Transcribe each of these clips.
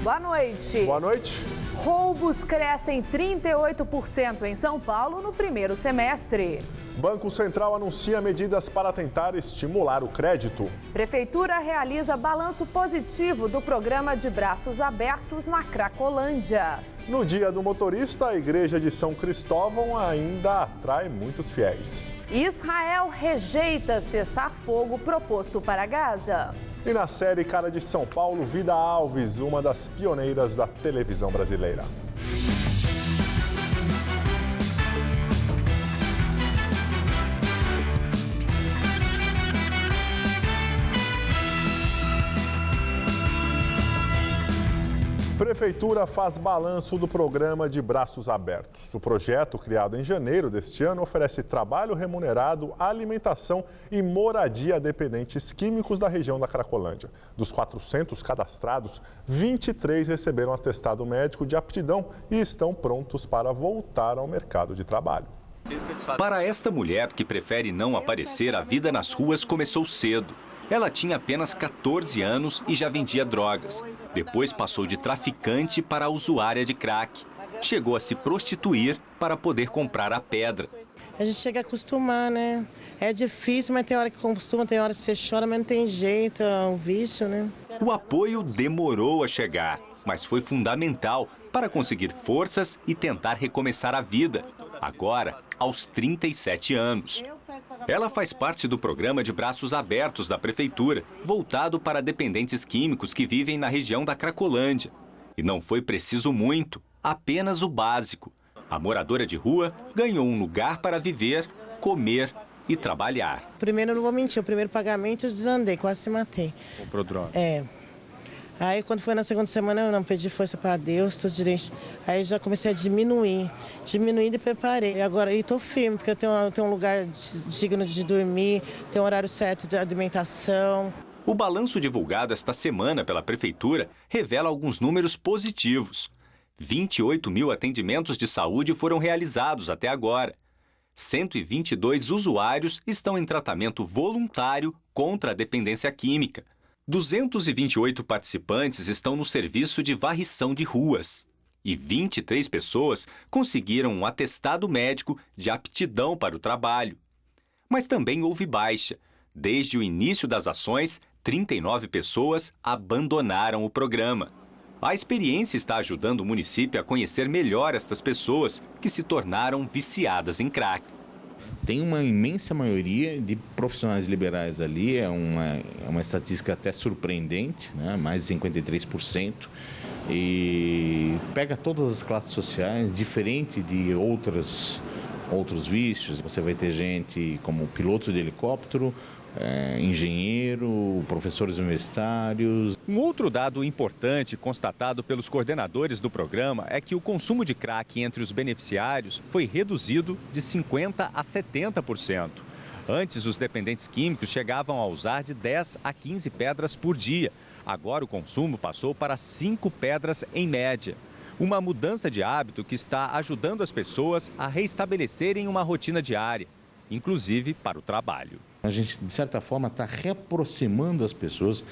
Boa noite. Boa noite. Roubos crescem 38% em São Paulo no primeiro semestre. Banco Central anuncia medidas para tentar estimular o crédito. Prefeitura realiza balanço positivo do programa de braços abertos na Cracolândia. No Dia do Motorista, a Igreja de São Cristóvão ainda atrai muitos fiéis. Israel rejeita cessar-fogo proposto para Gaza. E na série Cara de São Paulo, Vida Alves, uma das pioneiras da televisão brasileira. Prefeitura faz balanço do programa de Braços Abertos. O projeto, criado em janeiro deste ano, oferece trabalho remunerado, alimentação e moradia a dependentes químicos da região da Cracolândia. Dos 400 cadastrados, 23 receberam atestado médico de aptidão e estão prontos para voltar ao mercado de trabalho. Para esta mulher que prefere não aparecer, a vida nas ruas começou cedo. Ela tinha apenas 14 anos e já vendia drogas. Depois passou de traficante para usuária de crack. Chegou a se prostituir para poder comprar a pedra. A gente chega a acostumar, né? É difícil, mas tem hora que costuma, tem hora que você chora, mas não tem jeito, é um vício, né? O apoio demorou a chegar, mas foi fundamental para conseguir forças e tentar recomeçar a vida. Agora, aos 37 anos. Ela faz parte do programa de Braços Abertos da Prefeitura, voltado para dependentes químicos que vivem na região da Cracolândia. E não foi preciso muito, apenas o básico. A moradora de rua ganhou um lugar para viver, comer e trabalhar. Primeiro, eu não vou mentir, o primeiro pagamento eu desandei, quase se matei. Comprou droga? É. Aí, quando foi na segunda semana, eu não pedi força para Deus, tudo direito. Aí, já comecei a diminuir e preparei. E agora, estou firme, porque eu tenho um lugar digno de dormir, tenho um horário certo de alimentação. O balanço divulgado esta semana pela Prefeitura revela alguns números positivos. 28 mil atendimentos de saúde foram realizados até agora. 122 usuários estão em tratamento voluntário contra a dependência química. 228 participantes estão no serviço de varrição de ruas. E 23 pessoas conseguiram um atestado médico de aptidão para o trabalho. Mas também houve baixa. Desde o início das ações, 39 pessoas abandonaram o programa. A experiência está ajudando o município a conhecer melhor estas pessoas que se tornaram viciadas em crack. Tem uma imensa maioria de profissionais liberais ali, é uma estatística até surpreendente, né? Mais de 53%, e pega todas as classes sociais, diferente de outros vícios. Você vai ter gente como piloto de helicóptero, engenheiro, professores universitários. Um outro dado importante constatado pelos coordenadores do programa é que o consumo de crack entre os beneficiários foi reduzido de 50% a 70%. Antes, os dependentes químicos chegavam a usar de 10 a 15 pedras por dia. Agora, o consumo passou para 5 pedras em média. Uma mudança de hábito que está ajudando as pessoas a reestabelecerem uma rotina diária, inclusive para o trabalho. A gente, de certa forma, está reaproximando as pessoas,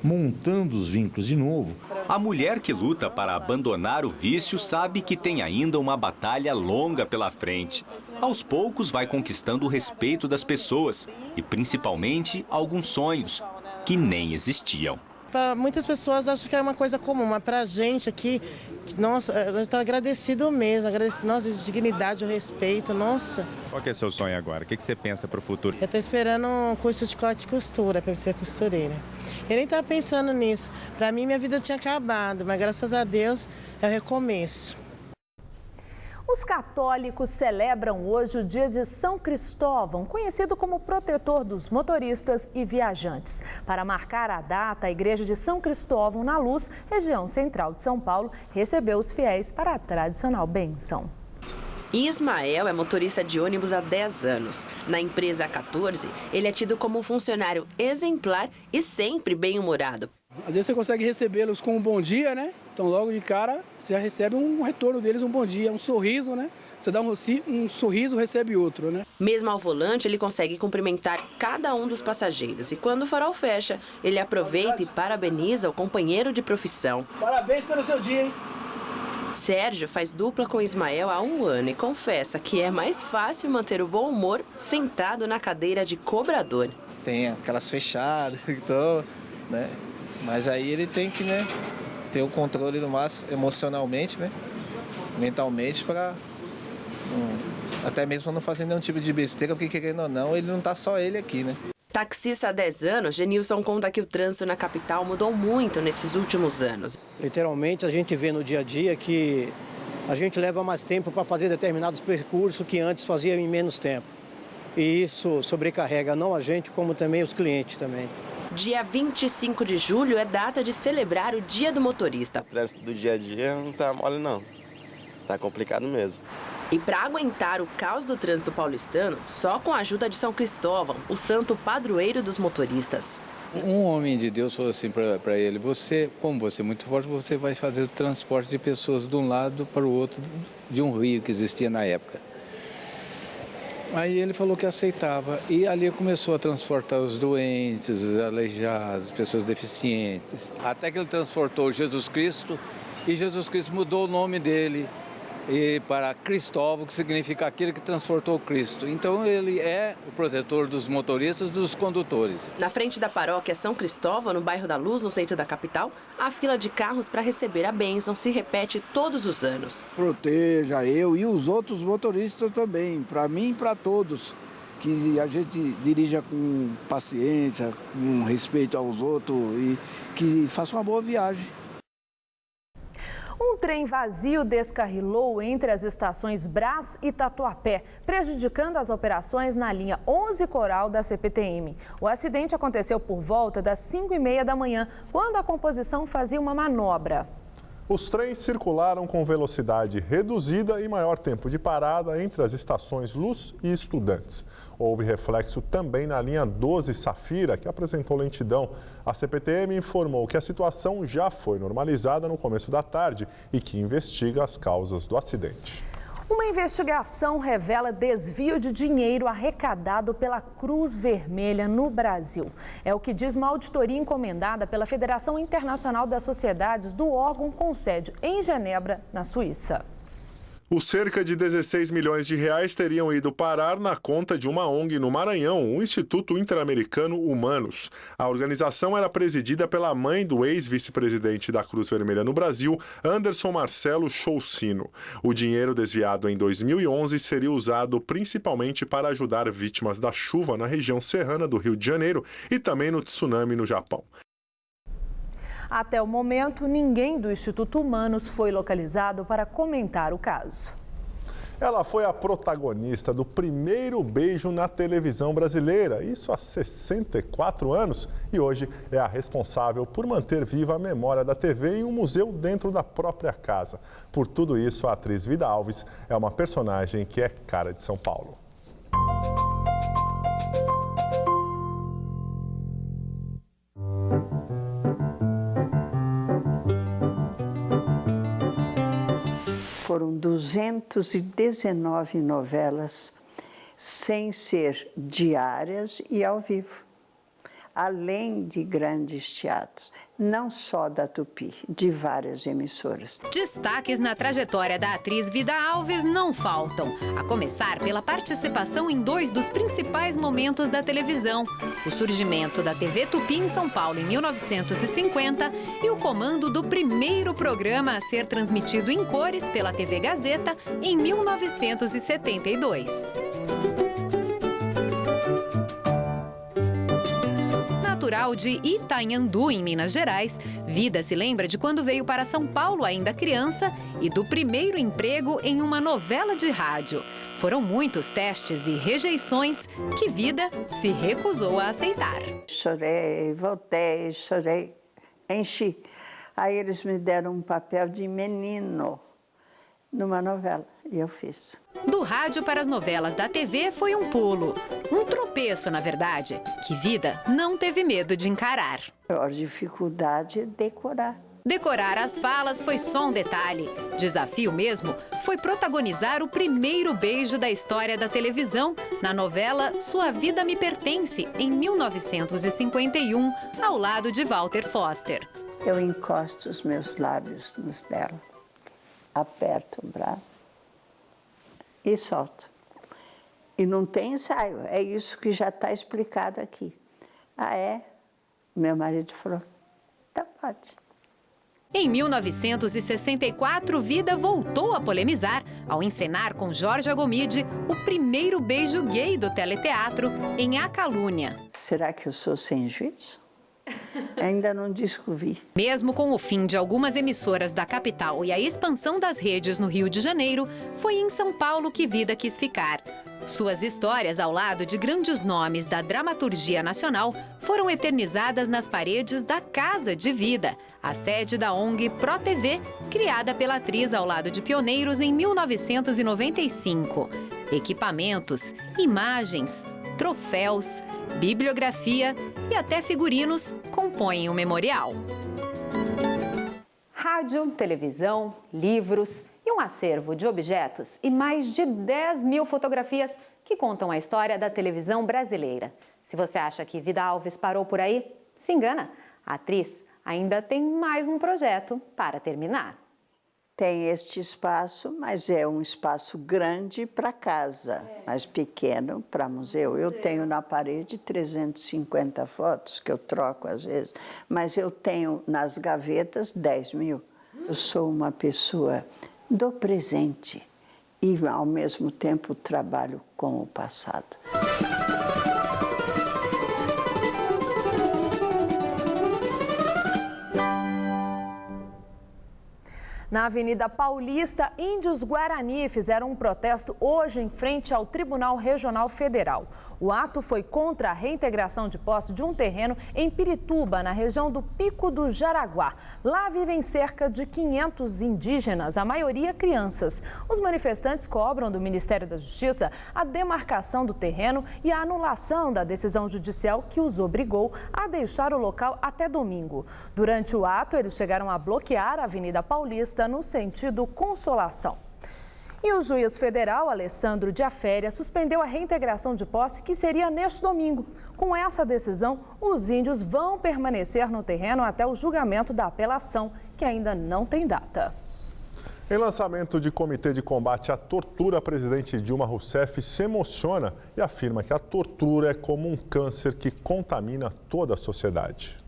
montando os vínculos de novo. A mulher que luta para abandonar o vício sabe que tem ainda uma batalha longa pela frente. Aos poucos vai conquistando o respeito das pessoas e, principalmente, alguns sonhos que nem existiam. Para muitas pessoas acho que é uma coisa comum, mas para a gente aqui, nossa, a gente está agradecido mesmo, agradecido, nossa, de dignidade, o respeito, nossa. Qual que é o seu sonho agora? O que você pensa para o futuro? Eu estou esperando um curso de corte e costura para ser costureira. Eu nem estava pensando nisso. Para mim, minha vida tinha acabado, mas graças a Deus é o recomeço. Os católicos celebram hoje o dia de São Cristóvão, conhecido como protetor dos motoristas e viajantes. Para marcar a data, a Igreja de São Cristóvão, na Luz, região central de São Paulo, recebeu os fiéis para a tradicional bênção. Ismael é motorista de ônibus há 10 anos. Na empresa há 14, ele é tido como um funcionário exemplar e sempre bem-humorado. Às vezes você consegue recebê-los com um bom dia, né? Então logo de cara você já recebe um retorno deles, um bom dia, um sorriso, né? Você dá um sorriso, recebe outro, né? Mesmo ao volante, ele consegue cumprimentar cada um dos passageiros. E quando o farol fecha, ele aproveita e parabeniza o companheiro de profissão. Parabéns pelo seu dia, hein? Sérgio faz dupla com Ismael há 1 ano e confessa que é mais fácil manter o bom humor sentado na cadeira de cobrador. Tem aquelas fechadas, então, né? Mas aí ele tem que, né, ter o controle no máximo emocionalmente, né? Mentalmente, para até mesmo pra não fazer nenhum tipo de besteira, porque querendo ou não, ele não tá só ele aqui, né? Taxista há 10 anos, Genilson conta que o trânsito na capital mudou muito nesses últimos anos. Literalmente, a gente vê no dia a dia que a gente leva mais tempo para fazer determinados percursos que antes fazia em menos tempo. E isso sobrecarrega não a gente, como também os clientes também. Dia 25 de julho é data de celebrar o Dia do Motorista. O trânsito do dia a dia não tá mole, não. Tá complicado mesmo. E para aguentar o caos do trânsito paulistano, só com a ajuda de São Cristóvão, o santo padroeiro dos motoristas. Um homem de Deus falou assim para ele: como você é muito forte, você vai fazer o transporte de pessoas de um lado para o outro de um rio que existia na época. Aí ele falou que aceitava e ali começou a transportar os doentes, os aleijados, as pessoas deficientes. Até que ele transportou Jesus Cristo e Jesus Cristo mudou o nome dele para Cristóvão, que significa aquele que transportou Cristo. Então ele é o protetor dos motoristas e dos condutores. Na frente da paróquia São Cristóvão, no bairro da Luz, no centro da capital, a fila de carros para receber a bênção se repete todos os anos. Proteja eu e os outros motoristas também, para mim e para todos. Que a gente dirija com paciência, com respeito aos outros e que faça uma boa viagem. Um trem vazio descarrilou entre as estações Brás e Tatuapé, prejudicando as operações na linha 11 Coral da CPTM. O acidente aconteceu por volta das 5h30 da manhã, quando a composição fazia uma manobra. Os trens circularam com velocidade reduzida e maior tempo de parada entre as estações Luz e Estudantes. Houve reflexo também na linha 12 Safira, que apresentou lentidão. A CPTM informou que a situação já foi normalizada no começo da tarde e que investiga as causas do acidente. Uma investigação revela desvio de dinheiro arrecadado pela Cruz Vermelha no Brasil. É o que diz uma auditoria encomendada pela Federação Internacional das Sociedades do órgão com sede em Genebra, na Suíça. Os cerca de 16 milhões de reais teriam ido parar na conta de uma ONG no Maranhão, o Instituto Interamericano Humanos. A organização era presidida pela mãe do ex-vice-presidente da Cruz Vermelha no Brasil, Anderson Marcelo Choucino. O dinheiro desviado em 2011 seria usado principalmente para ajudar vítimas da chuva na região serrana do Rio de Janeiro e também no tsunami no Japão. Até o momento, ninguém do Instituto Humanos foi localizado para comentar o caso. Ela foi a protagonista do primeiro beijo na televisão brasileira, isso há 64 anos, e hoje é a responsável por manter viva a memória da TV em um museu dentro da própria casa. Por tudo isso, a atriz Vida Alves é uma personagem que é cara de São Paulo. Foram 219 novelas, sem ser diárias e ao vivo, além de grandes teatros, não só da Tupi, de várias emissoras. Destaques na trajetória da atriz Vida Alves não faltam, a começar pela participação em 2 dos principais momentos da televisão: o surgimento da TV Tupi em São Paulo em 1950 e o comando do primeiro programa a ser transmitido em cores pela TV Gazeta em 1972. Natural de Itanhandu, em Minas Gerais, Vida se lembra de quando veio para São Paulo ainda criança e do primeiro emprego em uma novela de rádio. Foram muitos testes e rejeições que Vida se recusou a aceitar. Chorei, voltei, chorei, enchi. Aí eles me deram um papel de menino numa novela e eu fiz. Do rádio para as novelas da TV foi um pulo, um tropeço, na verdade, que Vida não teve medo de encarar. A maior dificuldade é decorar. Decorar as falas foi só um detalhe. Desafio mesmo foi protagonizar o primeiro beijo da história da televisão na novela Sua Vida Me Pertence, em 1951, ao lado de Walter Foster. Eu encosto os meus lábios nos dela, aperto o braço e solto. E não tem ensaio, é isso que já está explicado aqui. Ah, é? Meu marido falou, tá, pode. Em 1964, Vida voltou a polemizar ao encenar com Jorge Agomide o primeiro beijo gay do teleteatro em A Calúnia. Será que eu sou sem juízo? Ainda não descobri. Mesmo com o fim de algumas emissoras da capital e a expansão das redes no Rio de Janeiro, foi em São Paulo que Vida quis ficar. Suas histórias, ao lado de grandes nomes da dramaturgia nacional, foram eternizadas nas paredes da Casa de Vida, a sede da ONG ProTV, criada pela atriz ao lado de pioneiros em 1995. Equipamentos, imagens, troféus, bibliografia e até figurinos compõem o memorial. Rádio, televisão, livros e um acervo de objetos e mais de 10 mil fotografias que contam a história da televisão brasileira. Se você acha que Vida Alves parou por aí, se engana. A atriz ainda tem mais um projeto para terminar. Tem este espaço, mas é um espaço grande para casa, mas pequeno para museu. Eu tenho na parede 350 fotos, que eu troco às vezes, mas eu tenho nas gavetas 10 mil. Eu sou uma pessoa do presente e, ao mesmo tempo, trabalho com o passado. Na Avenida Paulista, índios Guarani fizeram um protesto hoje em frente ao Tribunal Regional Federal. O ato foi contra a reintegração de posse de um terreno em Pirituba, na região do Pico do Jaraguá. Lá vivem cerca de 500 indígenas, a maioria crianças. Os manifestantes cobram do Ministério da Justiça a demarcação do terreno e a anulação da decisão judicial que os obrigou a deixar o local até domingo. Durante o ato, eles chegaram a bloquear a Avenida Paulista no sentido Consolação. E o juiz federal, Alessandro de Aféria, suspendeu a reintegração de posse que seria neste domingo. Com essa decisão, os índios vão permanecer no terreno até o julgamento da apelação, que ainda não tem data. Em lançamento de comitê de combate à tortura, a presidente Dilma Rousseff se emociona e afirma que a tortura é como um câncer que contamina toda a sociedade.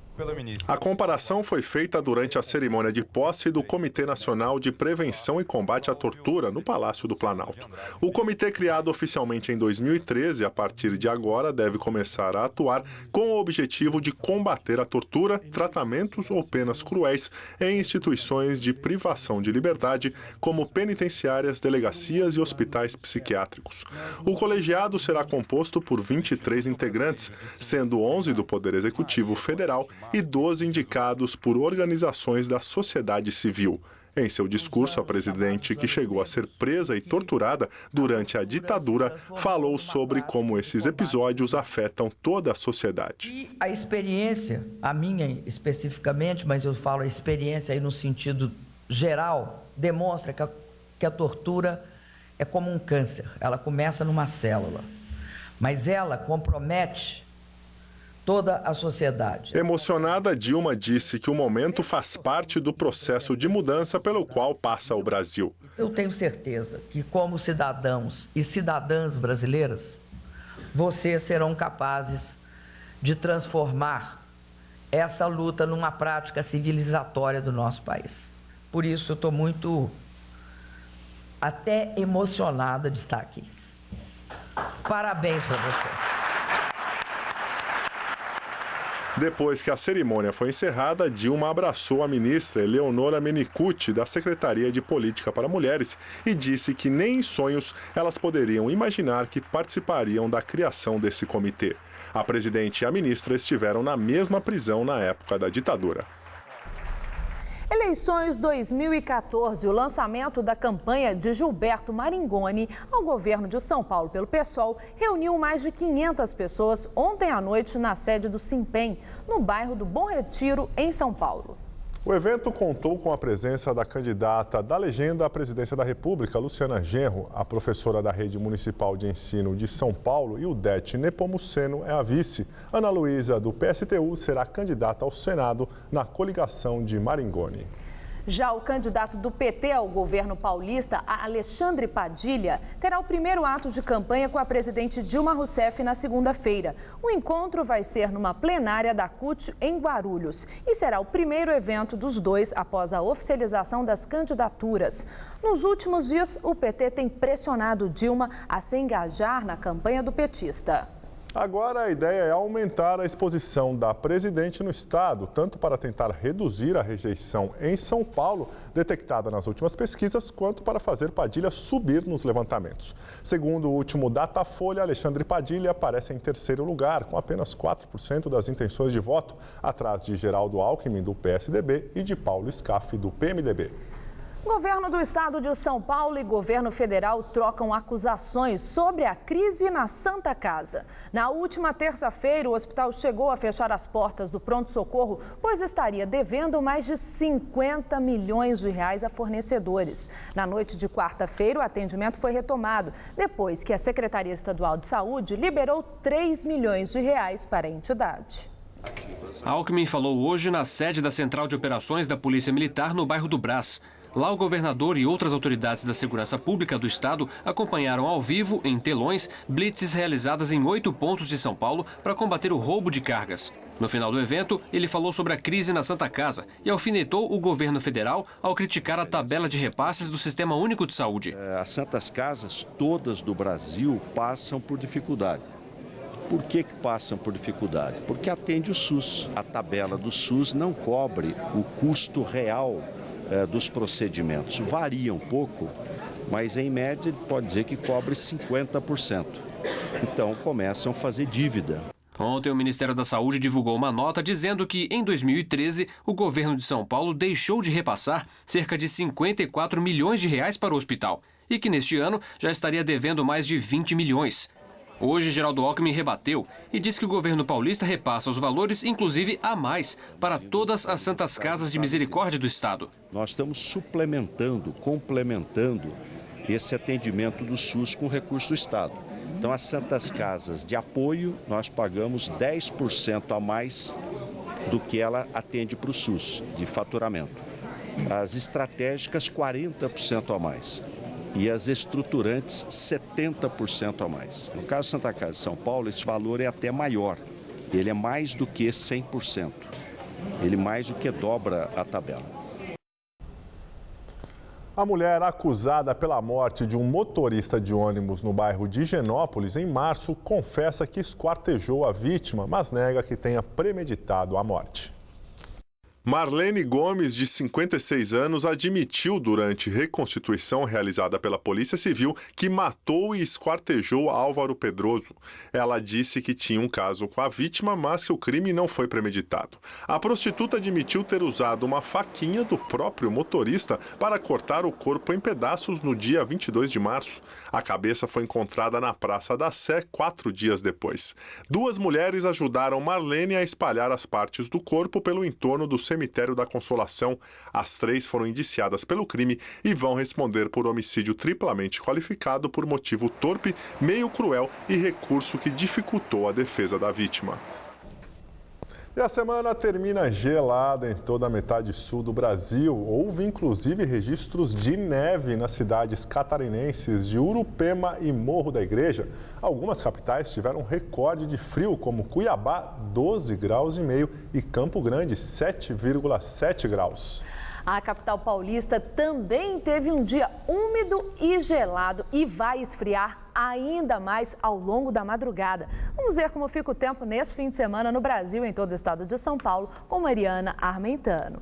A comparação foi feita durante a cerimônia de posse do Comitê Nacional de Prevenção e Combate à Tortura no Palácio do Planalto. O comitê, criado oficialmente em 2013, a partir de agora deve começar a atuar com o objetivo de combater a tortura, tratamentos ou penas cruéis em instituições de privação de liberdade, como penitenciárias, delegacias e hospitais psiquiátricos. O colegiado será composto por 23 integrantes, sendo 11 do Poder Executivo Federal e 12 indicados por organizações da sociedade civil. Em seu discurso, a presidente, que chegou a ser presa e torturada durante a ditadura, falou sobre como esses episódios afetam toda a sociedade. E a experiência, a minha especificamente, mas eu falo a experiência aí no sentido geral, demonstra que a tortura é como um câncer. Ela começa numa célula, mas ela compromete toda a sociedade. Emocionada, Dilma disse que o momento faz parte do processo de mudança pelo qual passa o Brasil. Eu tenho certeza que, como cidadãos e cidadãs brasileiras, vocês serão capazes de transformar essa luta numa prática civilizatória do nosso país. Por isso, eu estou muito, até emocionada de estar aqui. Parabéns para vocês. Depois que a cerimônia foi encerrada, Dilma abraçou a ministra Eleonora Menicucci, da Secretaria de Política para Mulheres, e disse que nem em sonhos elas poderiam imaginar que participariam da criação desse comitê. A presidente e a ministra estiveram na mesma prisão na época da ditadura. Eleições 2014, o lançamento da campanha de Gilberto Maringoni ao governo de São Paulo pelo PSOL reuniu mais de 500 pessoas ontem à noite na sede do Simpem, no bairro do Bom Retiro, em São Paulo. O evento contou com a presença da candidata da legenda à presidência da República, Luciana Genro, a professora da Rede Municipal de Ensino de São Paulo, e o Udete Nepomuceno é a vice. Ana Luísa, do PSTU, será candidata ao Senado na coligação de Maringoni. Já o candidato do PT ao governo paulista, Alexandre Padilha, terá o primeiro ato de campanha com a presidente Dilma Rousseff na segunda-feira. O encontro vai ser numa plenária da CUT em Guarulhos e será o primeiro evento dos dois após a oficialização das candidaturas. Nos últimos dias, o PT tem pressionado Dilma a se engajar na campanha do petista. Agora a ideia é aumentar a exposição da presidente no estado, tanto para tentar reduzir a rejeição em São Paulo, detectada nas últimas pesquisas, quanto para fazer Padilha subir nos levantamentos. Segundo o último Datafolha, Alexandre Padilha aparece em terceiro lugar, com apenas 4% das intenções de voto, atrás de Geraldo Alckmin, do PSDB, e de Paulo Scaff, do PMDB. Governo do estado de São Paulo e governo federal trocam acusações sobre a crise na Santa Casa. Na última terça-feira, o hospital chegou a fechar as portas do pronto-socorro, pois estaria devendo mais de 50 milhões de reais a fornecedores. Na noite de quarta-feira, o atendimento foi retomado, depois que a Secretaria Estadual de Saúde liberou 3 milhões de reais para a entidade. Alckmin falou hoje na sede da Central de Operações da Polícia Militar no bairro do Brás. Lá, o governador e outras autoridades da segurança pública do estado acompanharam ao vivo, em telões, blitzes realizadas em 8 pontos de São Paulo para combater o roubo de cargas. No final do evento, ele falou sobre a crise na Santa Casa e alfinetou o governo federal ao criticar a tabela de repasses do Sistema Único de Saúde. As Santas Casas, todas do Brasil, passam por dificuldade. Por que passam por dificuldade? Porque atende o SUS. A tabela do SUS não cobre o custo real dos procedimentos. Varia um pouco, mas em média pode dizer que cobre 50%. Então começam a fazer dívida. Ontem, o Ministério da Saúde divulgou uma nota dizendo que, em 2013, o governo de São Paulo deixou de repassar cerca de 54 milhões de reais para o hospital e que, neste ano, já estaria devendo mais de 20 milhões. Hoje, Geraldo Alckmin rebateu e disse que o governo paulista repassa os valores, inclusive a mais, para todas as Santas Casas de Misericórdia do estado. Nós estamos suplementando, complementando esse atendimento do SUS com recurso do estado. Então, as Santas Casas de apoio, nós pagamos 10% a mais do que ela atende para o SUS, de faturamento. As estratégicas, 40% a mais. E as estruturantes, 70% a mais. No caso Santa Casa de São Paulo, esse valor é até maior. Ele é mais do que 100%. Ele mais do que dobra a tabela. A mulher acusada pela morte de um motorista de ônibus no bairro de Higienópolis, em março, confessa que esquartejou a vítima, mas nega que tenha premeditado a morte. Marlene Gomes, de 56 anos, admitiu durante reconstituição realizada pela Polícia Civil que matou e esquartejou Álvaro Pedroso. Ela disse que tinha um caso com a vítima, mas que o crime não foi premeditado. A prostituta admitiu ter usado uma faquinha do próprio motorista para cortar o corpo em pedaços no dia 22 de março. A cabeça foi encontrada na Praça da Sé 4 dias depois. 2 mulheres ajudaram Marlene a espalhar as partes do corpo pelo entorno do cemitério da Consolação. As 3 foram indiciadas pelo crime e vão responder por homicídio triplamente qualificado por motivo torpe, meio cruel e recurso que dificultou a defesa da vítima. E a semana termina gelada em toda a metade sul do Brasil. Houve inclusive registros de neve nas cidades catarinenses de Urupema e Morro da Igreja. Algumas capitais tiveram recorde de frio, como Cuiabá, 12,5 graus, e Campo Grande, 7,7 graus. A capital paulista também teve um dia úmido e gelado e vai esfriar ainda mais ao longo da madrugada. Vamos ver como fica o tempo neste fim de semana no Brasil, em todo o estado de São Paulo, com Mariana Armentano.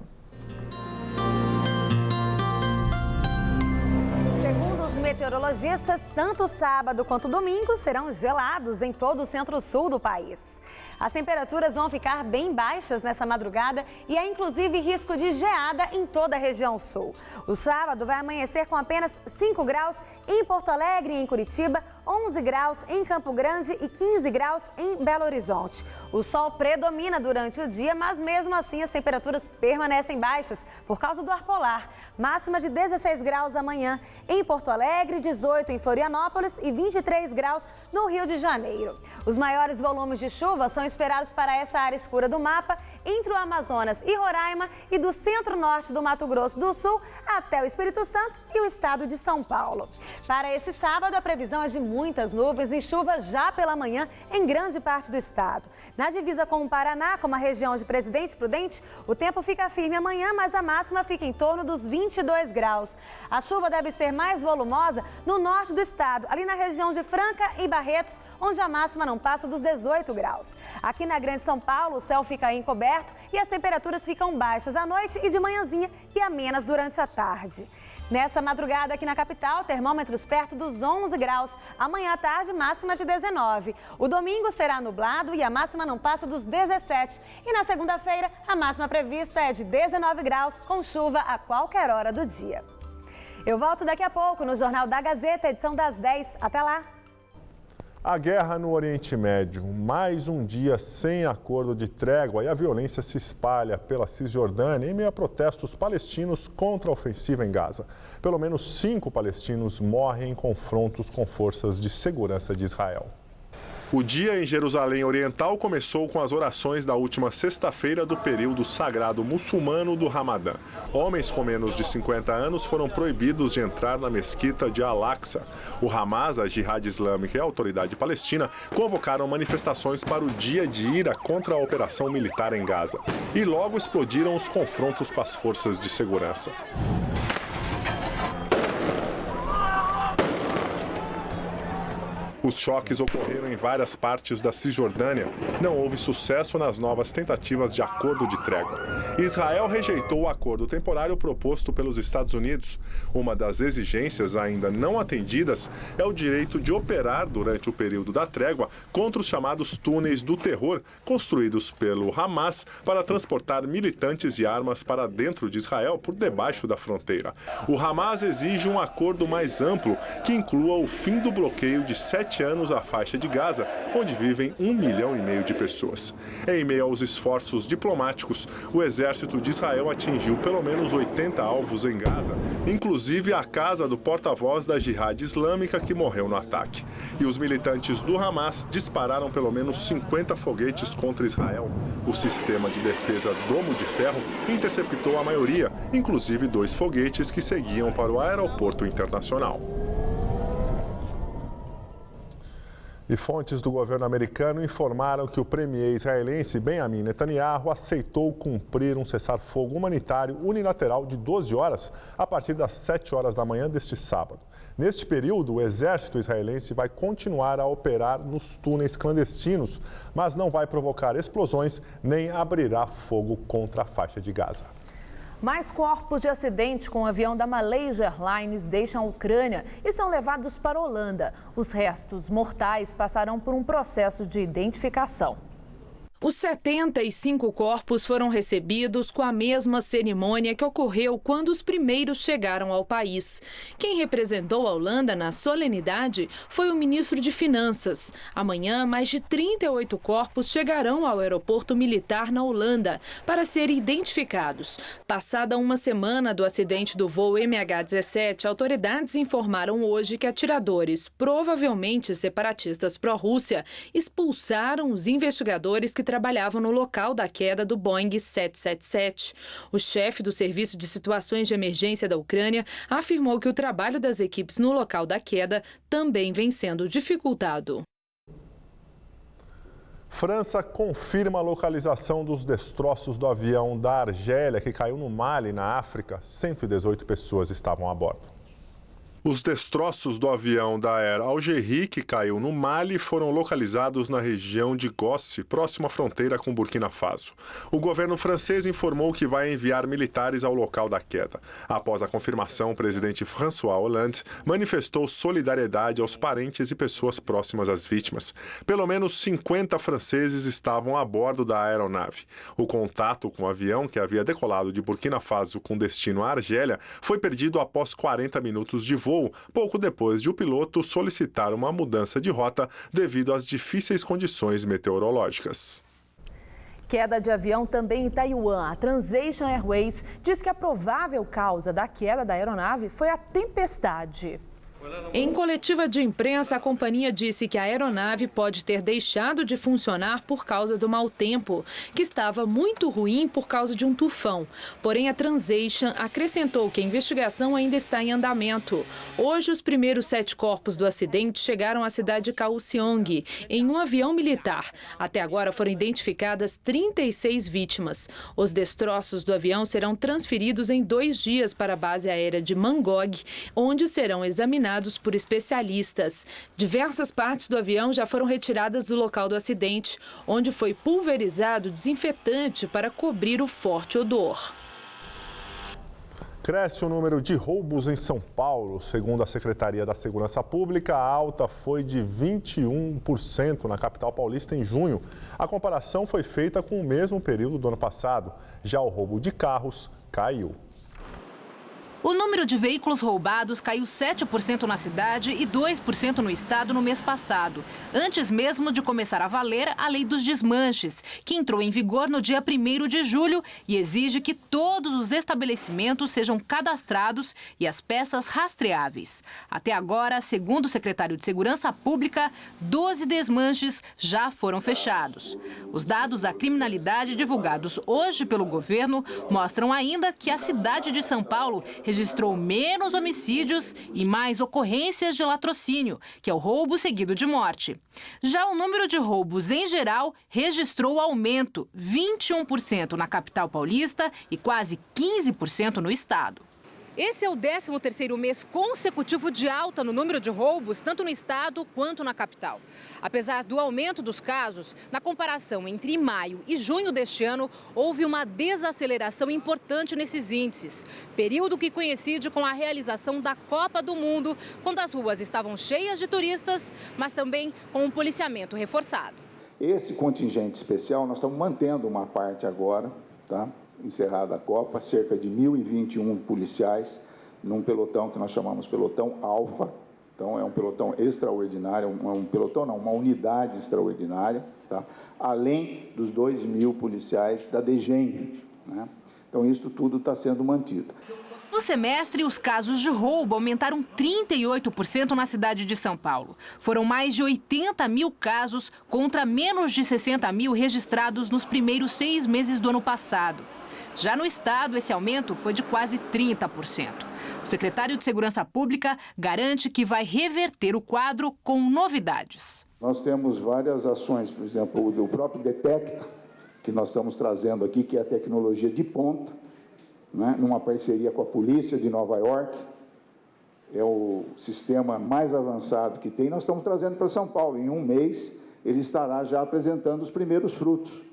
Segundo os meteorologistas, tanto sábado quanto domingo serão gelados em todo o centro-sul do país. As temperaturas vão ficar bem baixas nessa madrugada e há inclusive risco de geada em toda a região sul. O sábado vai amanhecer com apenas 5 graus em Porto Alegre e em Curitiba, 11 graus em Campo Grande e 15 graus em Belo Horizonte. O sol predomina durante o dia, mas mesmo assim as temperaturas permanecem baixas por causa do ar polar. Máxima de 16 graus amanhã em Porto Alegre, 18 em Florianópolis e 23 graus no Rio de Janeiro. Os maiores volumes de chuva são esperados para essa área escura do mapa, entre o Amazonas e Roraima e do centro-norte do Mato Grosso do Sul até o Espírito Santo e o estado de São Paulo. Para esse sábado, a previsão é de muitas nuvens e chuva já pela manhã em grande parte do estado. Na divisa com o Paraná, como a região de Presidente Prudente, o tempo fica firme amanhã, mas a máxima fica em torno dos 22 graus. A chuva deve ser mais volumosa no norte do estado, ali na região de Franca e Barretos, onde a máxima não passa dos 18 graus. Aqui na Grande São Paulo, o céu fica encoberto e as temperaturas ficam baixas à noite e de manhãzinha e amenas durante a tarde. Nessa madrugada aqui na capital, termômetros perto dos 11 graus. Amanhã à tarde, máxima de 19. O domingo será nublado e a máxima não passa dos 17. E na segunda-feira, a máxima prevista é de 19 graus, com chuva a qualquer hora do dia. Eu volto daqui a pouco no Jornal da Gazeta, edição das 10. Até lá! A guerra no Oriente Médio, mais um dia sem acordo de trégua e a violência se espalha pela Cisjordânia em meio a protestos palestinos contra a ofensiva em Gaza. Pelo menos 5 palestinos morrem em confrontos com forças de segurança de Israel. O dia em Jerusalém Oriental começou com as orações da última sexta-feira do período sagrado muçulmano do Ramadã. Homens com menos de 50 anos foram proibidos de entrar na mesquita de Al-Aqsa. O Hamas, a Jihad Islâmica e a Autoridade Palestina convocaram manifestações para o dia de ira contra a operação militar em Gaza. E logo explodiram os confrontos com as forças de segurança. Os choques ocorreram em várias partes da Cisjordânia. Não houve sucesso nas novas tentativas de acordo de trégua. Israel rejeitou o acordo temporário proposto pelos Estados Unidos. Uma das exigências ainda não atendidas é o direito de operar durante o período da trégua contra os chamados túneis do terror, construídos pelo Hamas para transportar militantes e armas para dentro de Israel por debaixo da fronteira. O Hamas exige um acordo mais amplo que inclua o fim do bloqueio de 7 anos à faixa de Gaza, onde vivem 1,5 milhão de pessoas. Em meio aos esforços diplomáticos, o exército de Israel atingiu pelo menos 80 alvos em Gaza, inclusive a casa do porta-voz da Jihad Islâmica que morreu no ataque. E os militantes do Hamas dispararam pelo menos 50 foguetes contra Israel. O sistema de defesa Domo de Ferro interceptou a maioria, inclusive 2 foguetes que seguiam para o aeroporto internacional. E fontes do governo americano informaram que o premier israelense Benjamin Netanyahu aceitou cumprir um cessar-fogo humanitário unilateral de 12 horas a partir das 7 horas da manhã deste sábado. Neste período, o exército israelense vai continuar a operar nos túneis clandestinos, mas não vai provocar explosões nem abrirá fogo contra a faixa de Gaza. Mais corpos de acidente com o avião da Malaysia Airlines deixam a Ucrânia e são levados para a Holanda. Os restos mortais passarão por um processo de identificação. Os 75 corpos foram recebidos com a mesma cerimônia que ocorreu quando os primeiros chegaram ao país. Quem representou a Holanda na solenidade foi o ministro de Finanças. Amanhã, mais de 38 corpos chegarão ao aeroporto militar na Holanda para serem identificados. Passada uma semana do acidente do voo MH17, autoridades informaram hoje que atiradores, provavelmente separatistas pró-Rússia, expulsaram os investigadores que trabalhavam no local da queda do Boeing 777. O chefe do Serviço de Situações de Emergência da Ucrânia afirmou que o trabalho das equipes no local da queda também vem sendo dificultado. França confirma a localização dos destroços do avião da Argélia que caiu no Mali, na África. 118 pessoas estavam a bordo. Os destroços do avião da Air Algérie, que caiu no Mali, foram localizados na região de Gossi, próxima à fronteira com Burkina Faso. O governo francês informou que vai enviar militares ao local da queda. Após a confirmação, o presidente François Hollande manifestou solidariedade aos parentes e pessoas próximas às vítimas. Pelo menos 50 franceses estavam a bordo da aeronave. O contato com o avião, que havia decolado de Burkina Faso com destino à Argélia, foi perdido após 40 minutos de voo voo, pouco depois de o piloto solicitar uma mudança de rota devido às difíceis condições meteorológicas. Queda de avião também em Taiwan. A Transation Airways diz que a provável causa da queda da aeronave foi a tempestade. Em coletiva de imprensa, a companhia disse que a aeronave pode ter deixado de funcionar por causa do mau tempo, que estava muito ruim por causa de um tufão. Porém, a Transation acrescentou que a investigação ainda está em andamento. Hoje, os primeiros 7 corpos do acidente chegaram à cidade de Kaohsiung, em um avião militar. Até agora foram identificadas 36 vítimas. Os destroços do avião serão transferidos em 2 dias para a base aérea de Mangog, onde serão examinados por especialistas. Diversas partes do avião já foram retiradas do local do acidente, onde foi pulverizado desinfetante para cobrir o forte odor. Cresce o número de roubos em São Paulo. Segundo a Secretaria da Segurança Pública, a alta foi de 21% na capital paulista em junho. A comparação foi feita com o mesmo período do ano passado. Já o roubo de carros caiu. O número de veículos roubados caiu 7% na cidade e 2% no estado no mês passado, antes mesmo de começar a valer a Lei dos Desmanches, que entrou em vigor no dia 1º de julho e exige que todos os estabelecimentos sejam cadastrados e as peças rastreáveis. Até agora, segundo o secretário de Segurança Pública, 12 desmanches já foram fechados. Os dados da criminalidade divulgados hoje pelo governo mostram ainda que a cidade de São Paulo registrou menos homicídios e mais ocorrências de latrocínio, que é o roubo seguido de morte. Já o número de roubos em geral registrou aumento, 21% na capital paulista e quase 15% no estado. Esse é o 13º mês consecutivo de alta no número de roubos, tanto no estado quanto na capital. Apesar do aumento dos casos, na comparação entre maio e junho deste ano, houve uma desaceleração importante nesses índices. Período que coincide com a realização da Copa do Mundo, quando as ruas estavam cheias de turistas, mas também com um policiamento reforçado. Esse contingente especial, nós estamos mantendo uma parte agora, tá? Encerrada a Copa, cerca de 1.021 policiais num pelotão que nós chamamos pelotão Alfa. Então é um pelotão extraordinário, uma unidade extraordinária, tá? Além dos 2.000 policiais da DGEM, né? Então isso tudo está sendo mantido. No semestre, os casos de roubo aumentaram 38% na cidade de São Paulo. Foram mais de 80 mil casos contra menos de 60 mil registrados nos primeiros 6 meses do ano passado. Já no estado, esse aumento foi de quase 30%. O secretário de Segurança Pública garante que vai reverter o quadro com novidades. Nós temos várias ações, por exemplo, o próprio Detecta, que nós estamos trazendo aqui, que é a tecnologia de ponta, né, numa parceria com a polícia de Nova York. É o sistema mais avançado que tem. Nós estamos trazendo para São Paulo. Em um mês, ele estará já apresentando os primeiros frutos.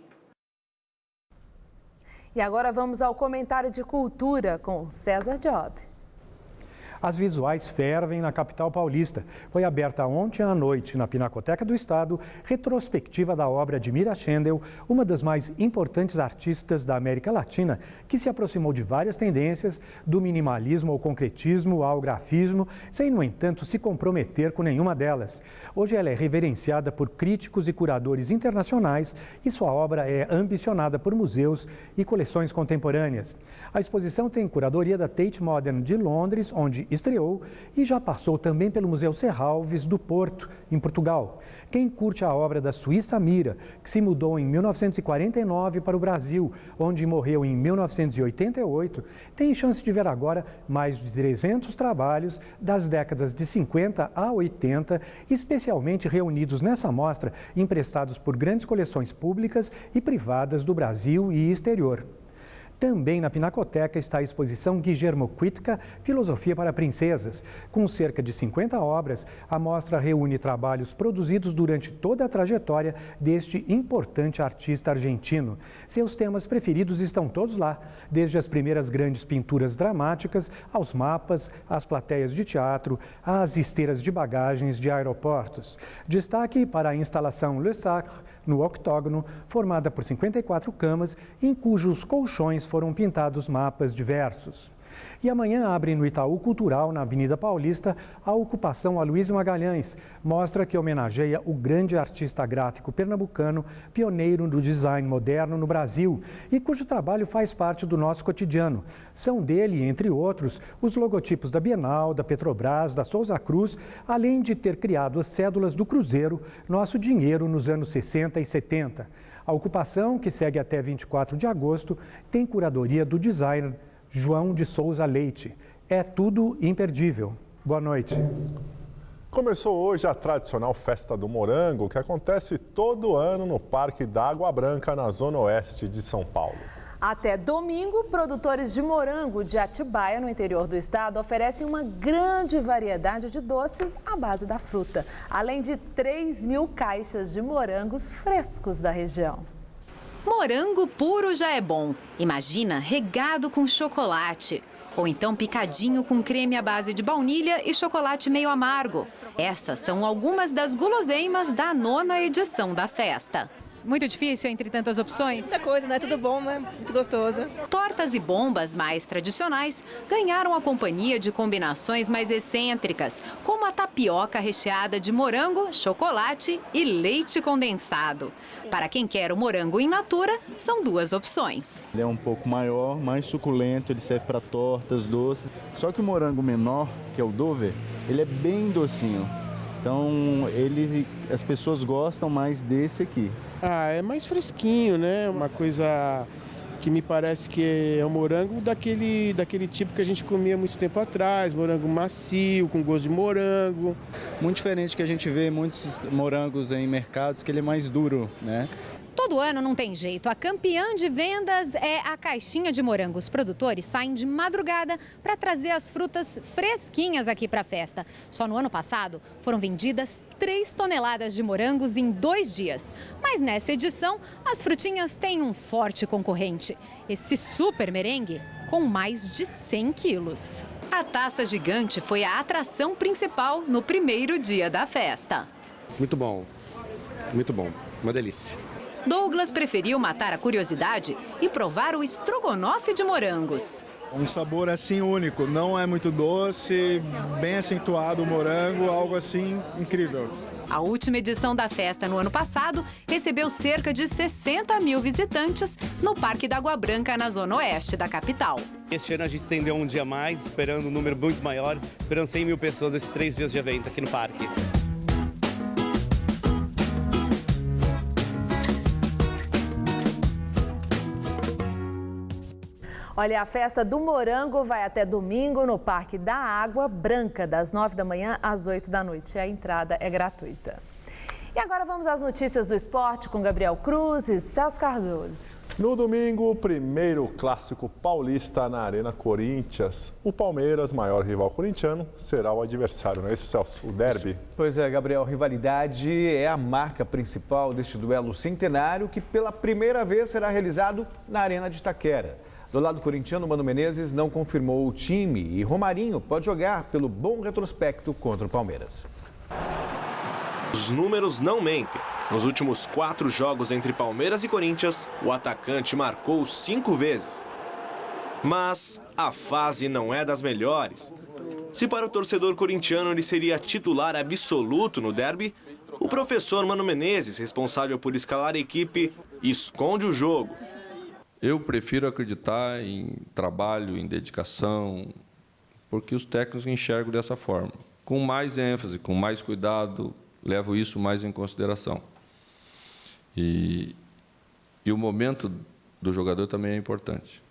E agora vamos ao comentário de cultura com César Job. As visuais fervem na capital paulista. Foi aberta ontem à noite na Pinacoteca do Estado retrospectiva da obra de Mira Schendel, uma das mais importantes artistas da América Latina, que se aproximou de várias tendências, do minimalismo ao concretismo, ao grafismo, sem, no entanto, se comprometer com nenhuma delas. Hoje ela é reverenciada por críticos e curadores internacionais e sua obra é ambicionada por museus e coleções contemporâneas. A exposição tem curadoria da Tate Modern de Londres, onde estreou, e já passou também pelo Museu Serralves do Porto, em Portugal. Quem curte a obra da suíça Mira, que se mudou em 1949 para o Brasil, onde morreu em 1988, tem chance de ver agora mais de 300 trabalhos das décadas de 50 a 80, especialmente reunidos nessa mostra, emprestados por grandes coleções públicas e privadas do Brasil e exterior. Também na Pinacoteca está a exposição Guillermo Cuitca, Filosofia para Princesas. Com cerca de 50 obras, a mostra reúne trabalhos produzidos durante toda a trajetória deste importante artista argentino. Seus temas preferidos estão todos lá, desde as primeiras grandes pinturas dramáticas, aos mapas, às plateias de teatro, às esteiras de bagagens de aeroportos. Destaque para a instalação Le Sacre, no octógono, formada por 54 camas, em cujos colchões foram pintados mapas diversos. E amanhã abre no Itaú Cultural, na Avenida Paulista, a ocupação Aloysio Magalhães. Mostra que homenageia o grande artista gráfico pernambucano, pioneiro do design moderno no Brasil e cujo trabalho faz parte do nosso cotidiano. São dele, entre outros, os logotipos da Bienal, da Petrobras, da Souza Cruz, além de ter criado as cédulas do Cruzeiro, nosso dinheiro nos anos 60 e 70. A ocupação, que segue até 24 de agosto, tem curadoria do designer João de Souza Leite. É tudo imperdível. Boa noite. Começou hoje a tradicional Festa do Morango, que acontece todo ano no Parque da Água Branca, na zona oeste de São Paulo. Até domingo, produtores de morango de Atibaia, no interior do estado, oferecem uma grande variedade de doces à base da fruta, além de 3.000 caixas de morangos frescos da região. Morango puro já é bom. Imagina regado com chocolate. Ou então picadinho com creme à base de baunilha e chocolate meio amargo. Essas são algumas das guloseimas da 9ª edição da festa. Muito difícil entre tantas opções? Muita coisa, né? Tudo bom, né? Muito gostoso. Tortas e bombas mais tradicionais ganharam a companhia de combinações mais excêntricas, como a tapioca recheada de morango, chocolate e leite condensado. Para quem quer o morango in natura, são 2 opções. Ele é um pouco maior, mais suculento, ele serve para tortas, doces. Só que o morango menor, que é o Dover, ele é bem docinho. Então, as pessoas gostam mais desse aqui. É mais fresquinho, né? Uma coisa que me parece que é o morango daquele tipo que a gente comia muito tempo atrás, morango macio, com gosto de morango. Muito diferente que a gente vê muitos morangos em mercados, que ele é mais duro, né? Todo ano não tem jeito. A campeã de vendas é a caixinha de morango. Os produtores saem de madrugada para trazer as frutas fresquinhas aqui para a festa. Só no ano passado foram vendidas 3 toneladas de morangos em 2 dias. Mas nessa edição, as frutinhas têm um forte concorrente. Esse super merengue com mais de 100 quilos. A taça gigante foi a atração principal no primeiro dia da festa. Muito bom, uma delícia. Douglas preferiu matar a curiosidade e provar o estrogonofe de morangos. Um sabor assim único, não é muito doce, bem acentuado o morango, algo assim incrível. A última edição da festa no ano passado recebeu cerca de 60.000 visitantes no Parque da Água Branca, na zona oeste da capital. Este ano a gente estendeu um dia mais, esperando um número muito maior, esperando 100.000 pessoas esses 3 dias de evento aqui no parque. Olha, a festa do morango vai até domingo no Parque da Água Branca, das 9 da manhã às 8 da noite. A entrada é gratuita. E agora vamos às notícias do esporte com Gabriel Cruz e Celso Cardoso. No domingo, o primeiro clássico paulista na Arena Corinthians. O Palmeiras, maior rival corintiano, será o adversário, não é isso, Celso? O derby? Pois é, Gabriel, rivalidade é a marca principal deste duelo centenário que pela primeira vez será realizado na Arena de Itaquera. Do lado corintiano, Mano Menezes não confirmou o time e Romarinho pode jogar pelo bom retrospecto contra o Palmeiras. Os números não mentem. Nos últimos 4 jogos entre Palmeiras e Corinthians, o atacante marcou 5 vezes. Mas a fase não é das melhores. Se para o torcedor corintiano ele seria titular absoluto no derby, o professor Mano Menezes, responsável por escalar a equipe, esconde o jogo. Eu prefiro acreditar em trabalho, em dedicação, porque os técnicos enxergam dessa forma. Com mais ênfase, com mais cuidado, levo isso mais em consideração. E o momento do jogador também é importante.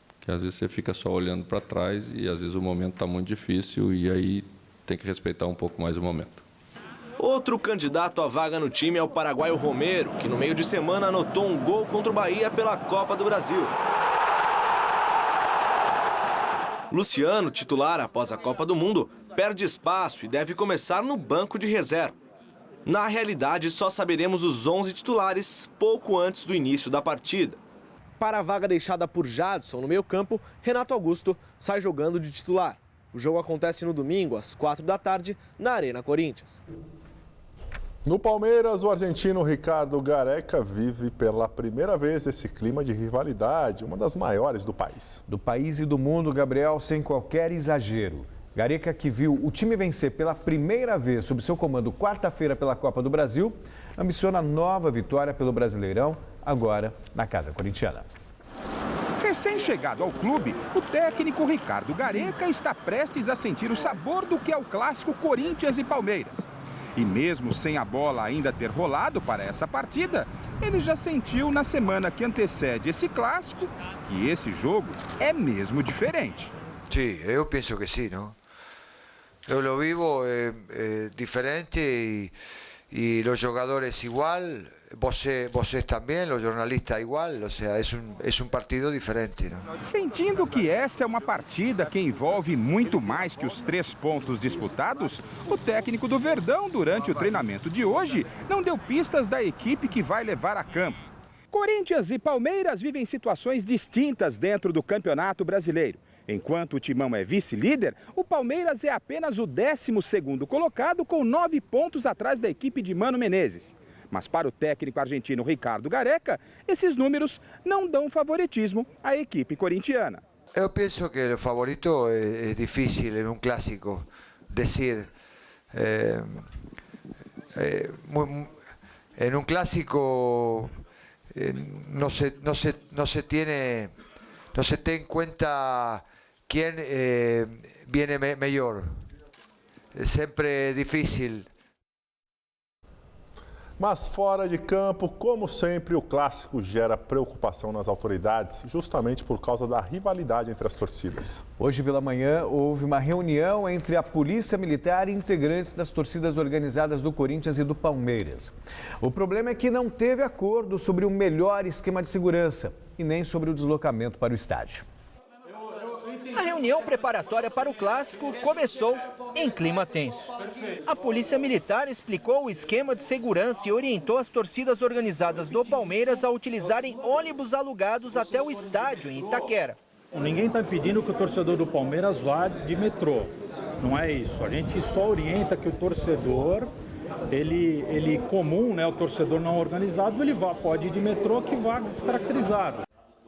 Porque às vezes você fica só olhando para trás e às vezes o momento está muito difícil e aí tem que respeitar um pouco mais o momento. Outro candidato à vaga no time é o paraguaio Romero, que no meio de semana anotou um gol contra o Bahia pela Copa do Brasil. Luciano, titular após a Copa do Mundo, perde espaço e deve começar no banco de reserva. Na realidade, só saberemos os 11 titulares pouco antes do início da partida. Para a vaga deixada por Jadson no meio-campo, Renato Augusto sai jogando de titular. O jogo acontece no domingo, às 4 da tarde, na Arena Corinthians. No Palmeiras, o argentino Ricardo Gareca vive pela primeira vez esse clima de rivalidade, uma das maiores do país. Do país e do mundo, Gabriel, sem qualquer exagero. Gareca, que viu o time vencer pela primeira vez sob seu comando quarta-feira pela Copa do Brasil, ambiciona nova vitória pelo Brasileirão, agora na casa corintiana. Recém-chegado ao clube, o técnico Ricardo Gareca está prestes a sentir o sabor do que é o clássico Corinthians e Palmeiras. E mesmo sem a bola ainda ter rolado para essa partida, ele já sentiu na semana que antecede esse clássico que esse jogo é mesmo diferente. Sim, eu penso que sim, não? Eu lo vivo diferente e os jogadores igual, vocês também, os jornalistas igual, ou seja, é um partido diferente. Não? Sentindo que essa é uma partida que envolve muito mais que os 3 pontos disputados, o técnico do Verdão, durante o treinamento de hoje, não deu pistas da equipe que vai levar a campo. Corinthians e Palmeiras vivem situações distintas dentro do Campeonato Brasileiro. Enquanto o Timão é vice-líder, o Palmeiras é apenas o 12º colocado, com 9 pontos atrás da equipe de Mano Menezes. Mas para o técnico argentino Ricardo Gareca, esses números não dão favoritismo à equipe corintiana. Eu penso que o favorito é difícil em um clássico dizer. Em um clássico não se tem em conta quem viene melhor. É sempre difícil. Mas fora de campo, como sempre, o clássico gera preocupação nas autoridades, justamente por causa da rivalidade entre as torcidas. Hoje pela manhã, houve uma reunião entre a Polícia Militar e integrantes das torcidas organizadas do Corinthians e do Palmeiras. O problema é que não teve acordo sobre o melhor esquema de segurança e nem sobre o deslocamento para o estádio. A reunião preparatória para o clássico começou em clima tenso. A Polícia Militar explicou o esquema de segurança e orientou as torcidas organizadas do Palmeiras a utilizarem ônibus alugados até o estádio em Itaquera. Ninguém está impedindo que o torcedor do Palmeiras vá de metrô. Não é isso. A gente só orienta que o torcedor, ele comum, né, o torcedor não organizado, ele pode ir de metrô que vá descaracterizado.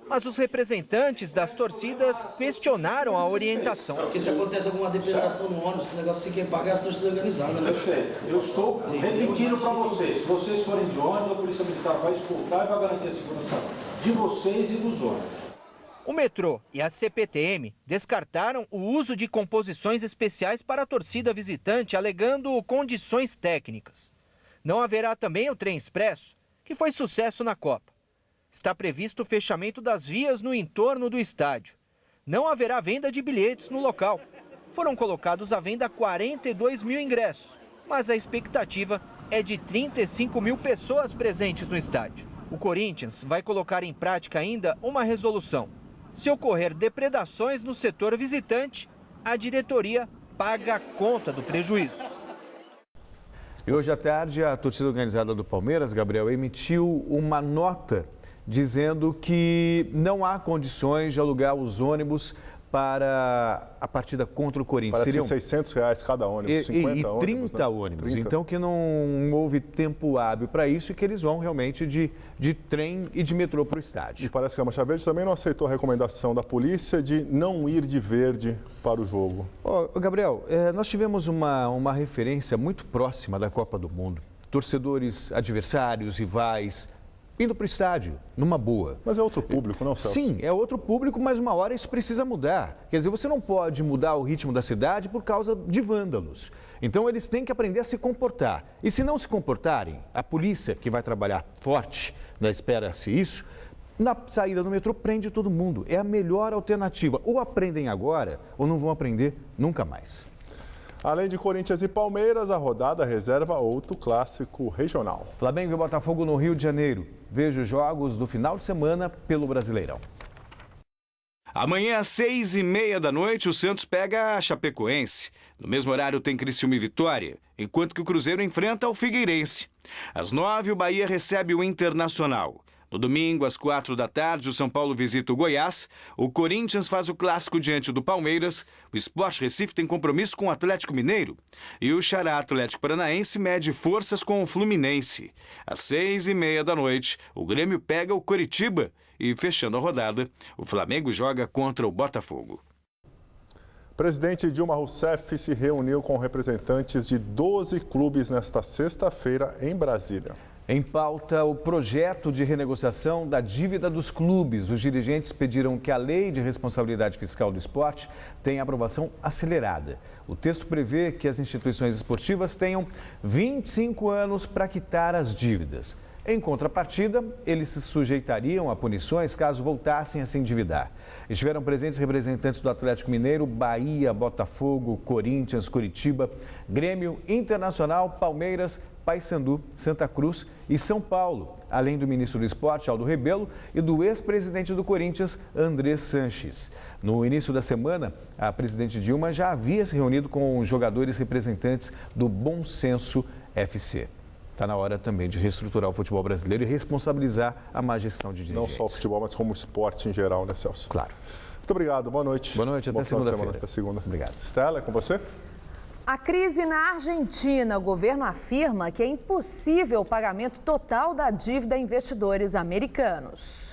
Mas os representantes das torcidas questionaram a orientação. Porque se acontece alguma depredação no ônibus, esse negócio você quer pagar as torcidas organizadas, né? Eu estou repetindo para vocês, se vocês forem de ônibus, a Polícia Militar vai escoltar e vai garantir a segurança de vocês e dos ônibus. O metrô e a CPTM descartaram o uso de composições especiais para a torcida visitante, alegando condições técnicas. Não haverá também o trem expresso, que foi sucesso na Copa. Está previsto o fechamento das vias no entorno do estádio. Não haverá venda de bilhetes no local. Foram colocados à venda 42 mil ingressos, mas a expectativa é de 35 mil pessoas presentes no estádio. O Corinthians vai colocar em prática ainda uma resolução. Se ocorrer depredações no setor visitante, a diretoria paga a conta do prejuízo. E hoje à tarde, a torcida organizada do Palmeiras, Gabriel, emitiu uma nota dizendo que não há condições de alugar os ônibus para a partida contra o Corinthians. Seriam R$600 cada ônibus, 50 ônibus. 30 ônibus. 30. Então que não houve tempo hábil para isso e que eles vão realmente de trem e de metrô para o estádio. E parece que a Mancha Verde também não aceitou a recomendação da polícia de não ir de verde para o jogo. Gabriel, nós tivemos uma referência muito próxima da Copa do Mundo. Torcedores adversários, rivais, indo para o estádio, numa boa. Mas é outro público, não, Celso? Sim, é outro público, mas uma hora isso precisa mudar. Quer dizer, você não pode mudar o ritmo da cidade por causa de vândalos. Então, eles têm que aprender a se comportar. E se não se comportarem, a polícia, que vai trabalhar forte, espera-se isso, na saída do metrô prende todo mundo. É a melhor alternativa. Ou aprendem agora, ou não vão aprender nunca mais. Além de Corinthians e Palmeiras, a rodada reserva outro clássico regional. Flamengo e Botafogo no Rio de Janeiro. Veja os jogos do final de semana pelo Brasileirão. Amanhã às 6h30 o Santos pega a Chapecoense. No mesmo horário tem Criciúma e Vitória, enquanto que o Cruzeiro enfrenta o Figueirense. Às 9h o Bahia recebe o Internacional. No domingo, às 4h, o São Paulo visita o Goiás, o Corinthians faz o clássico diante do Palmeiras, o Sport Recife tem compromisso com o Atlético Mineiro e o Xará Atlético Paranaense mede forças com o Fluminense. Às 6h30, o Grêmio pega o Coritiba e, fechando a rodada, o Flamengo joga contra o Botafogo. O presidente Dilma Rousseff se reuniu com representantes de 12 clubes nesta sexta-feira em Brasília. Em pauta, o projeto de renegociação da dívida dos clubes. Os dirigentes pediram que a Lei de Responsabilidade Fiscal do Esporte tenha aprovação acelerada. O texto prevê que as instituições esportivas tenham 25 anos para quitar as dívidas. Em contrapartida, eles se sujeitariam a punições caso voltassem a se endividar. Estiveram presentes representantes do Atlético Mineiro, Bahia, Botafogo, Corinthians, Curitiba, Grêmio, Internacional, Palmeiras, Paysandu, Santa Cruz e São Paulo, além do ministro do Esporte, Aldo Rebelo, e do ex-presidente do Corinthians, André Sanches. No início da semana, a presidente Dilma já havia se reunido com os jogadores representantes do Bom Senso FC. Está na hora também de reestruturar o futebol brasileiro e responsabilizar a má gestão de dirigentes. Não só o futebol, mas como o esporte em geral, né, Celso? Claro. Muito obrigado, boa noite. Boa noite, até segunda-feira. Até segunda. Obrigado. Stella, é com você? A crise na Argentina. O governo afirma que é impossível o pagamento total da dívida a investidores americanos.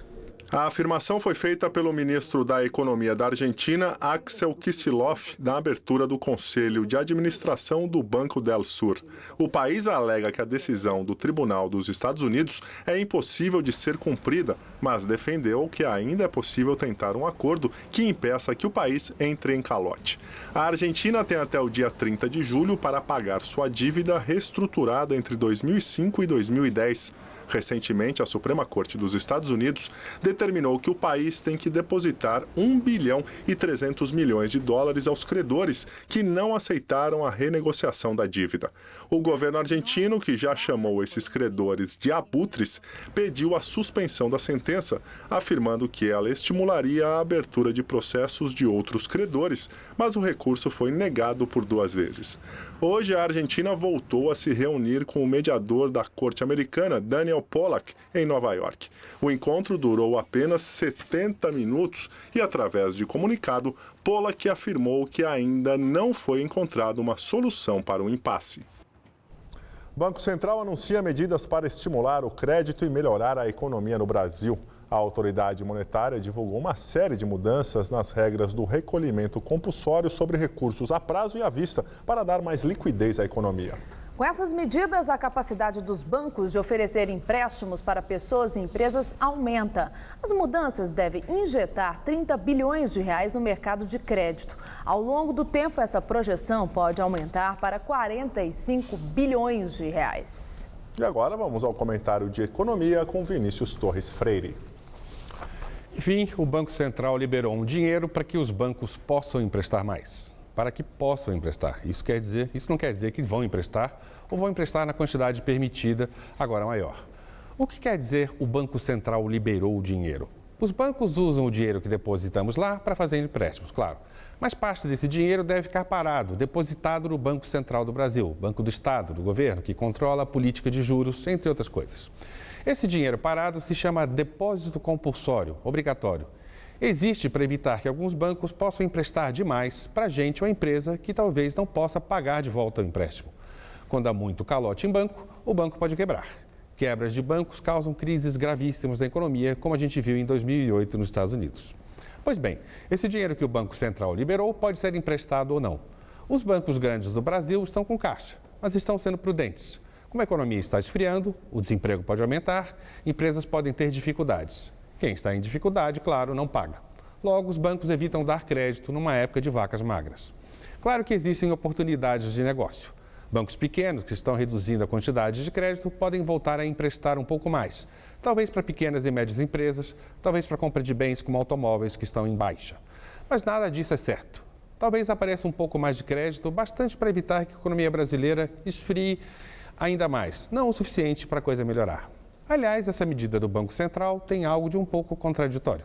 A afirmação foi feita pelo ministro da Economia da Argentina, Axel Kicillof, na abertura do Conselho de Administração do Banco del Sur. O país alega que a decisão do Tribunal dos Estados Unidos é impossível de ser cumprida, mas defendeu que ainda é possível tentar um acordo que impeça que o país entre em calote. A Argentina tem até o dia 30 de julho para pagar sua dívida reestruturada entre 2005 e 2010. Recentemente, a Suprema Corte dos Estados Unidos determinou que o país tem que depositar 1 bilhão e 300 milhões de dólares aos credores que não aceitaram a renegociação da dívida. O governo argentino, que já chamou esses credores de abutres, pediu a suspensão da sentença, afirmando que ela estimularia a abertura de processos de outros credores, mas o recurso foi negado por 2 vezes. Hoje, a Argentina voltou a se reunir com o mediador da Corte Americana, Daniel Pollack, em Nova York. O encontro durou apenas 70 minutos e, através de comunicado, Pollack afirmou que ainda não foi encontrada uma solução para o impasse. O Banco Central anuncia medidas para estimular o crédito e melhorar a economia no Brasil. A autoridade monetária divulgou uma série de mudanças nas regras do recolhimento compulsório sobre recursos a prazo e à vista para dar mais liquidez à economia. Com essas medidas, a capacidade dos bancos de oferecer empréstimos para pessoas e empresas aumenta. As mudanças devem injetar 30 bilhões de reais no mercado de crédito. Ao longo do tempo, essa projeção pode aumentar para 45 bilhões de reais. E agora vamos ao comentário de economia com Vinícius Torres Freire. Enfim, o Banco Central liberou um dinheiro para que os bancos possam emprestar mais. Para que possam emprestar. Isso não quer dizer que vão emprestar ou vão emprestar na quantidade permitida, agora maior. O que quer dizer o Banco Central liberou o dinheiro? Os bancos usam o dinheiro que depositamos lá para fazer empréstimos, claro. Mas parte desse dinheiro deve ficar parado, depositado no Banco Central do Brasil, Banco do Estado, do governo, que controla a política de juros, entre outras coisas. Esse dinheiro parado se chama depósito compulsório, obrigatório. Existe para evitar que alguns bancos possam emprestar demais para gente ou empresa que talvez não possa pagar de volta o empréstimo. Quando há muito calote em banco, o banco pode quebrar. Quebras de bancos causam crises gravíssimas na economia, como a gente viu em 2008 nos Estados Unidos. Pois bem, esse dinheiro que o Banco Central liberou pode ser emprestado ou não. Os bancos grandes do Brasil estão com caixa, mas estão sendo prudentes. Como a economia está esfriando, o desemprego pode aumentar, empresas podem ter dificuldades. Quem está em dificuldade, claro, não paga. Logo, os bancos evitam dar crédito numa época de vacas magras. Claro que existem oportunidades de negócio. Bancos pequenos, que estão reduzindo a quantidade de crédito, podem voltar a emprestar um pouco mais. Talvez para pequenas e médias empresas, talvez para compra de bens como automóveis que estão em baixa. Mas nada disso é certo. Talvez apareça um pouco mais de crédito, bastante para evitar que a economia brasileira esfrie ainda mais, não o suficiente para a coisa melhorar. Aliás, essa medida do Banco Central tem algo de um pouco contraditório.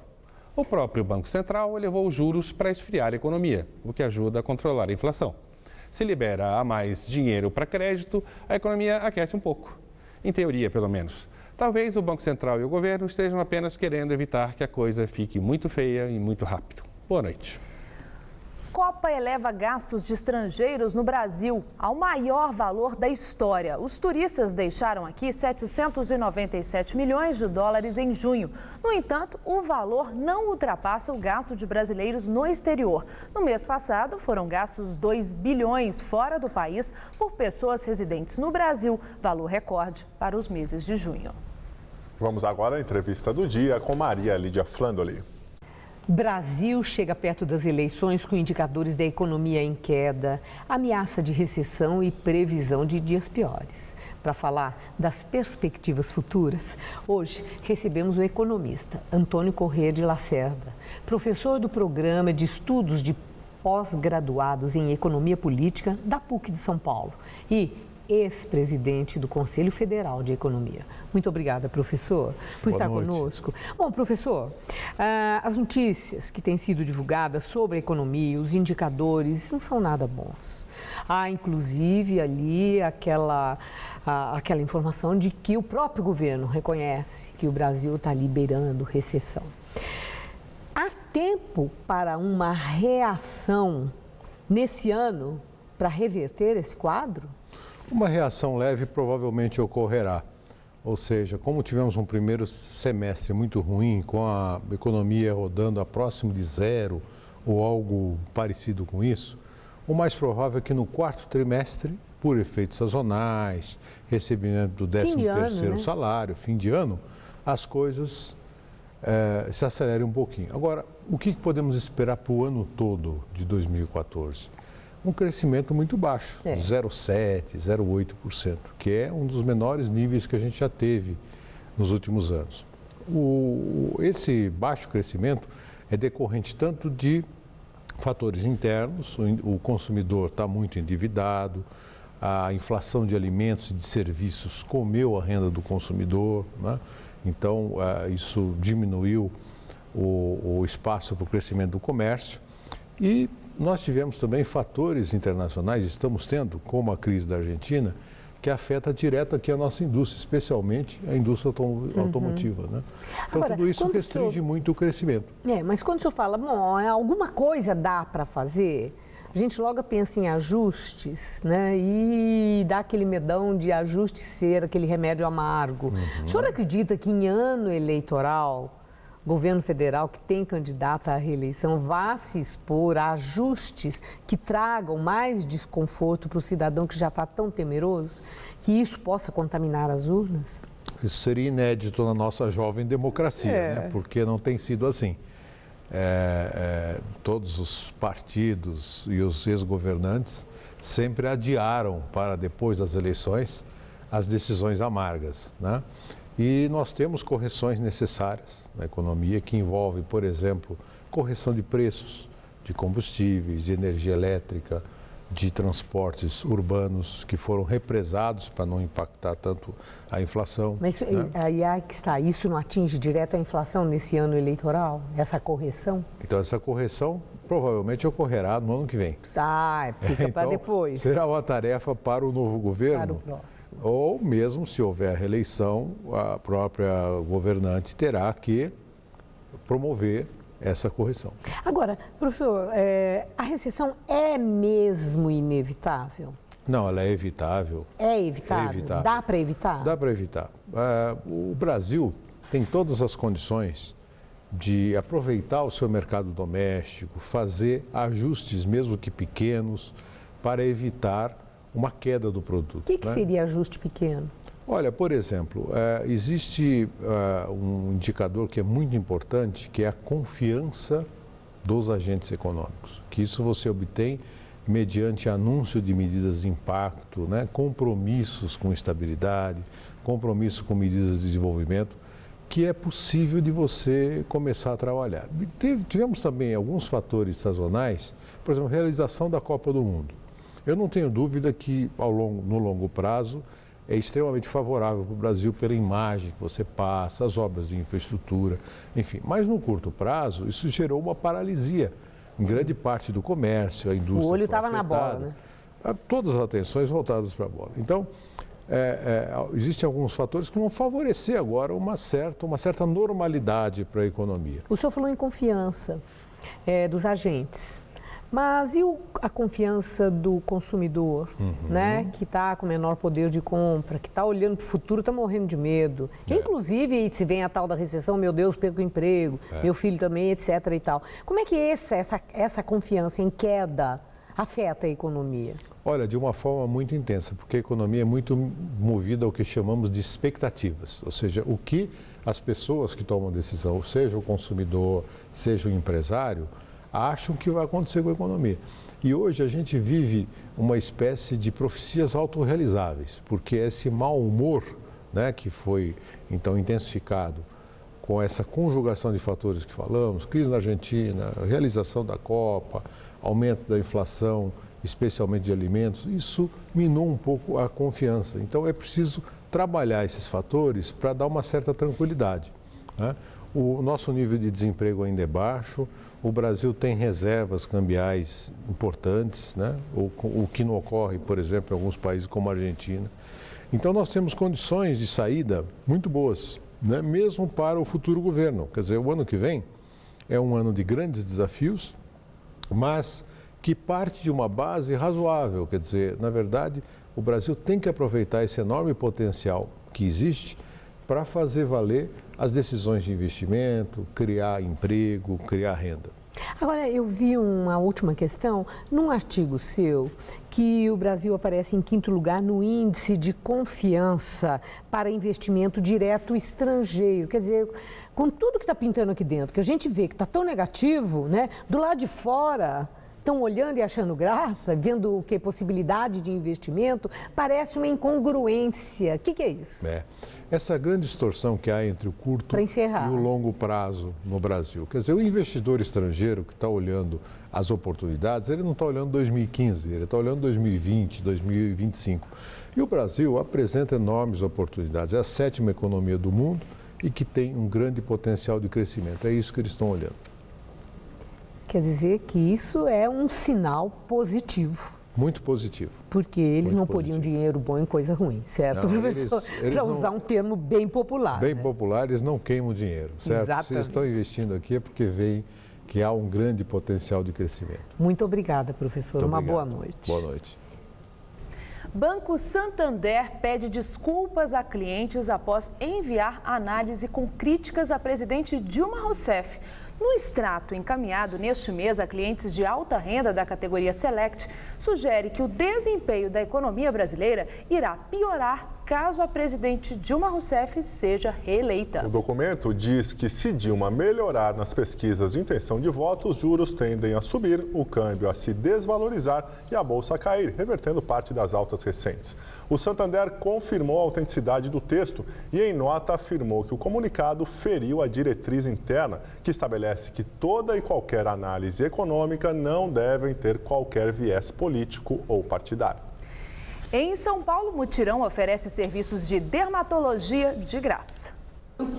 O próprio Banco Central elevou os juros para esfriar a economia, o que ajuda a controlar a inflação. Se libera a mais dinheiro para crédito, a economia aquece um pouco. Em teoria, pelo menos. Talvez o Banco Central e o governo estejam apenas querendo evitar que a coisa fique muito feia e muito rápido. Boa noite. Copa eleva gastos de estrangeiros no Brasil ao maior valor da história. Os turistas deixaram aqui 797 milhões de dólares em junho. No entanto, o valor não ultrapassa o gasto de brasileiros no exterior. No mês passado, foram gastos 2 bilhões fora do país por pessoas residentes no Brasil, valor recorde para os meses de junho. Vamos agora à entrevista do dia com Maria Lídia Flandoli. Brasil chega perto das eleições com indicadores da economia em queda, ameaça de recessão e previsão de dias piores. Para falar das perspectivas futuras, hoje recebemos o economista Antônio Corrêa de Lacerda, professor do Programa de Estudos de Pós-Graduados em Economia Política da PUC de São Paulo e ex-presidente do Conselho Federal de Economia. Muito obrigada, professor, por estar conosco. Bom, professor, as notícias que têm sido divulgadas sobre a economia, os indicadores, não são nada bons. Há, inclusive, ali aquela informação de que o próprio governo reconhece que o Brasil está liberando recessão. Há tempo para uma reação nesse ano para reverter esse quadro? Uma reação leve provavelmente ocorrerá, ou seja, como tivemos um primeiro semestre muito ruim, com a economia rodando a próximo de zero ou algo parecido com isso, o mais provável é que no quarto trimestre, por efeitos sazonais, recebimento do 13º salário, fim de ano, as coisas se acelerem um pouquinho. Agora, o que podemos esperar para o ano todo de 2014? Um crescimento muito baixo, 0,7%, 0,8%, que é um dos menores níveis que a gente já teve nos últimos anos. Esse baixo crescimento é decorrente tanto de fatores internos, o consumidor está muito endividado, a inflação de alimentos e de serviços comeu a renda do consumidor, né? Então isso diminuiu o espaço para o crescimento do comércio e nós tivemos também fatores internacionais, estamos tendo, como a crise da Argentina, que afeta direto aqui a nossa indústria, especialmente a indústria automotiva. Né? Então, agora, tudo isso restringe muito o crescimento. Mas quando o senhor fala, bom, alguma coisa dá para fazer, a gente logo pensa em ajustes, né? E dá aquele medão de ajuste ser aquele remédio amargo. O senhor acredita que em ano eleitoral, governo federal que tem candidato à reeleição vá se expor a ajustes que tragam mais desconforto para o cidadão que já está tão temeroso, que isso possa contaminar as urnas? Isso seria inédito na nossa jovem democracia, né? Porque não tem sido assim. Todos os partidos e os ex-governantes sempre adiaram para depois das eleições as decisões amargas, né? E nós temos correções necessárias na economia que envolvem, por exemplo, correção de preços de combustíveis, de energia elétrica, de transportes urbanos que foram represados para não impactar tanto a inflação. Mas aí que está, isso não atinge direto a inflação nesse ano eleitoral, essa correção? Então essa correção provavelmente ocorrerá no ano que vem. Fica para depois. Será uma tarefa para o novo governo. Para o próximo. Ou mesmo se houver reeleição, a própria governante terá que promover essa correção. Agora, professor, a recessão é mesmo inevitável? Não, ela é evitável. É evitável? Dá para evitar? Dá para evitar. O Brasil tem todas as condições de aproveitar o seu mercado doméstico, fazer ajustes, mesmo que pequenos, para evitar uma queda do produto. O que seria ajuste pequeno? Olha, por exemplo, existe um indicador que é muito importante, que é a confiança dos agentes econômicos, que isso você obtém mediante anúncio de medidas de impacto, né? Compromissos com estabilidade, compromissos com medidas de desenvolvimento, que é possível de você começar a trabalhar. Tivemos também alguns fatores sazonais, por exemplo, a realização da Copa do Mundo. Eu não tenho dúvida que no longo prazo é extremamente favorável para o Brasil pela imagem que você passa, as obras de infraestrutura, enfim. Mas no curto prazo, isso gerou uma paralisia em grande parte do comércio, a indústria. O olho estava na bola, né? Todas as atenções voltadas para a bola. Então, existem alguns fatores que vão favorecer agora uma certa normalidade para a economia. O senhor falou em confiança dos agentes. Mas e a confiança do consumidor, né? Que está com menor poder de compra, que está olhando para o futuro, está morrendo de medo. Inclusive, se vem a tal da recessão, meu Deus, perco o emprego, meu filho também, etc. e tal. Como é que essa confiança em queda afeta a economia? Olha, de uma forma muito intensa, porque a economia é muito movida ao que chamamos de expectativas. Ou seja, o que as pessoas que tomam decisão, seja o consumidor, seja o empresário, acham que vai acontecer com a economia. E hoje a gente vive uma espécie de profecias autorrealizáveis, porque esse mau humor, né, que foi então intensificado com essa conjugação de fatores que falamos, crise na Argentina, realização da Copa, aumento da inflação, especialmente de alimentos, isso minou um pouco a confiança. Então é preciso trabalhar esses fatores para dar uma certa tranquilidade, né? O nosso nível de desemprego ainda é baixo, o Brasil tem reservas cambiais importantes, né? O que não ocorre, por exemplo, em alguns países como a Argentina. Então nós temos condições de saída muito boas, né? Mesmo para o futuro governo. Quer dizer, o ano que vem é um ano de grandes desafios, mas que parte de uma base razoável. Quer dizer, na verdade, o Brasil tem que aproveitar esse enorme potencial que existe para fazer valer as decisões de investimento, criar emprego, criar renda. Agora, eu vi uma última questão, num artigo seu, que o Brasil aparece em 5º lugar no índice de confiança para investimento direto estrangeiro. Quer dizer, com tudo que está pintando aqui dentro, que a gente vê que está tão negativo, né? Do lado de fora estão olhando e achando graça, vendo o que possibilidade de investimento, parece uma incongruência. O que é isso? Essa grande distorção que há entre o curto e o longo prazo no Brasil. Quer dizer, o investidor estrangeiro que está olhando as oportunidades, ele não está olhando 2015, ele está olhando 2020, 2025. E o Brasil apresenta enormes oportunidades. É a 7ª economia do mundo e que tem um grande potencial de crescimento. É isso que eles estão olhando. Quer dizer que isso é um sinal positivo. Muito positivo. Porque eles não poriam dinheiro bom em coisa ruim, certo, professor? Para usar um termo bem popular. Bem popular, eles não queimam dinheiro, certo? Exatamente. Se eles estão investindo aqui é porque veem que há um grande potencial de crescimento. Muito obrigada, professor. Muito uma obrigado. boa noite. Boa noite. Banco Santander pede desculpas a clientes após enviar análise com críticas à presidente Dilma Rousseff. No extrato encaminhado neste mês a clientes de alta renda da categoria Select, sugere que o desempenho da economia brasileira irá piorar caso a presidente Dilma Rousseff seja reeleita. O documento diz que se Dilma melhorar nas pesquisas de intenção de voto, os juros tendem a subir, o câmbio a se desvalorizar e a bolsa a cair, revertendo parte das altas recentes. O Santander confirmou a autenticidade do texto e, em nota, afirmou que o comunicado feriu a diretriz interna, que estabelece que toda e qualquer análise econômica não devem ter qualquer viés político ou partidário. Em São Paulo, Mutirão oferece serviços de dermatologia de graça.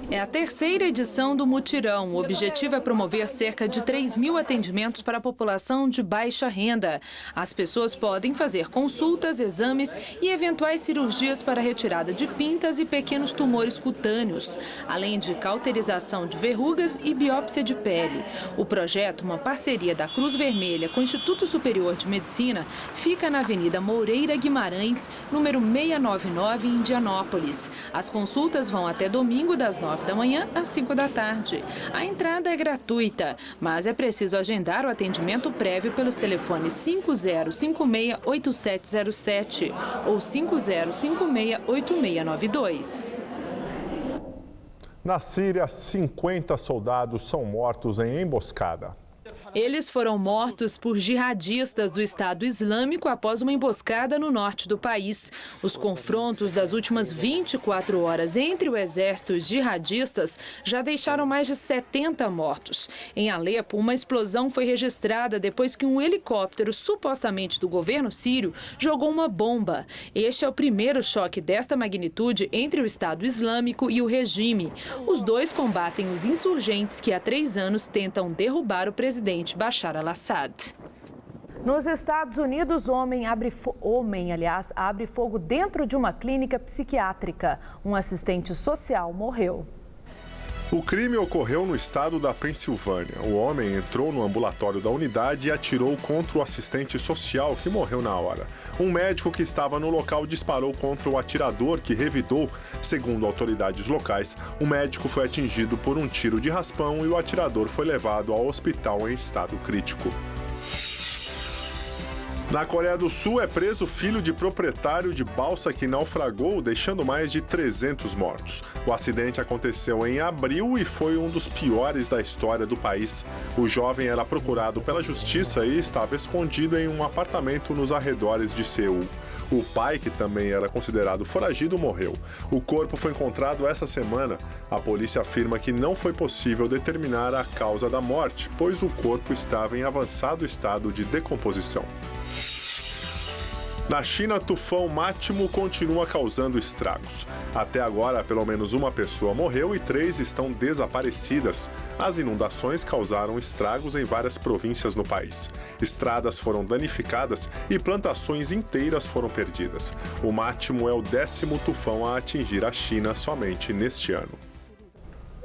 É a 3ª edição do Mutirão. O objetivo é promover cerca de 3.000 atendimentos para a população de baixa renda. As pessoas podem fazer consultas, exames e eventuais cirurgias para retirada de pintas e pequenos tumores cutâneos, além de cauterização de verrugas e biópsia de pele. O projeto, uma parceria da Cruz Vermelha com o Instituto Superior de Medicina, fica na Avenida Moreira Guimarães, número 699, em Indianópolis. As consultas vão até domingo, das 9 da manhã às 5 da tarde. A entrada é gratuita, mas é preciso agendar o atendimento prévio pelos telefones 5056-8707 ou 5056-8692. Na Síria, 50 soldados são mortos em emboscada. Eles foram mortos por jihadistas do Estado Islâmico após uma emboscada no norte do país. Os confrontos das últimas 24 horas entre o exército e os jihadistas já deixaram mais de 70 mortos. Em Alepo, uma explosão foi registrada depois que um helicóptero, supostamente do governo sírio, jogou uma bomba. Este é o primeiro choque desta magnitude entre o Estado Islâmico e o regime. Os dois combatem os insurgentes que há 3 anos tentam derrubar o presidente Bashar al-Assad. Nos Estados Unidos, homem abre fogo dentro de uma clínica psiquiátrica. Um assistente social morreu. O crime ocorreu no estado da Pensilvânia. O homem entrou no ambulatório da unidade e atirou contra o assistente social, que morreu na hora. Um médico que estava no local disparou contra o atirador, que revidou. Segundo autoridades locais, o médico foi atingido por um tiro de raspão e o atirador foi levado ao hospital em estado crítico. Na Coreia do Sul, é preso filho de proprietário de balsa que naufragou, deixando mais de 300 mortos. O acidente aconteceu em abril e foi um dos piores da história do país. O jovem era procurado pela justiça e estava escondido em um apartamento nos arredores de Seul. O pai, que também era considerado foragido, morreu. O corpo foi encontrado essa semana. A polícia afirma que não foi possível determinar a causa da morte, pois o corpo estava em avançado estado de decomposição. Na China, tufão Máximo continua causando estragos. Até agora, pelo menos uma pessoa morreu e 3 estão desaparecidas. As inundações causaram estragos em várias províncias no país. Estradas foram danificadas e plantações inteiras foram perdidas. O Máximo é o 10º tufão a atingir a China somente neste ano.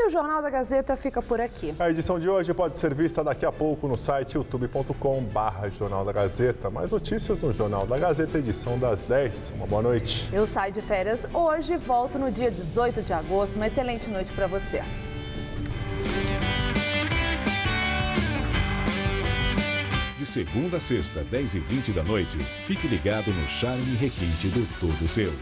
E o Jornal da Gazeta fica por aqui. A edição de hoje pode ser vista daqui a pouco no site youtube.com/Jornal da Gazeta. Mais notícias no Jornal da Gazeta, edição das 10. Uma boa noite. Eu saio de férias hoje e volto no dia 18 de agosto. Uma excelente noite para você. De segunda a sexta, 10h20 da noite, fique ligado no Charme e Requinte do Todo Seu.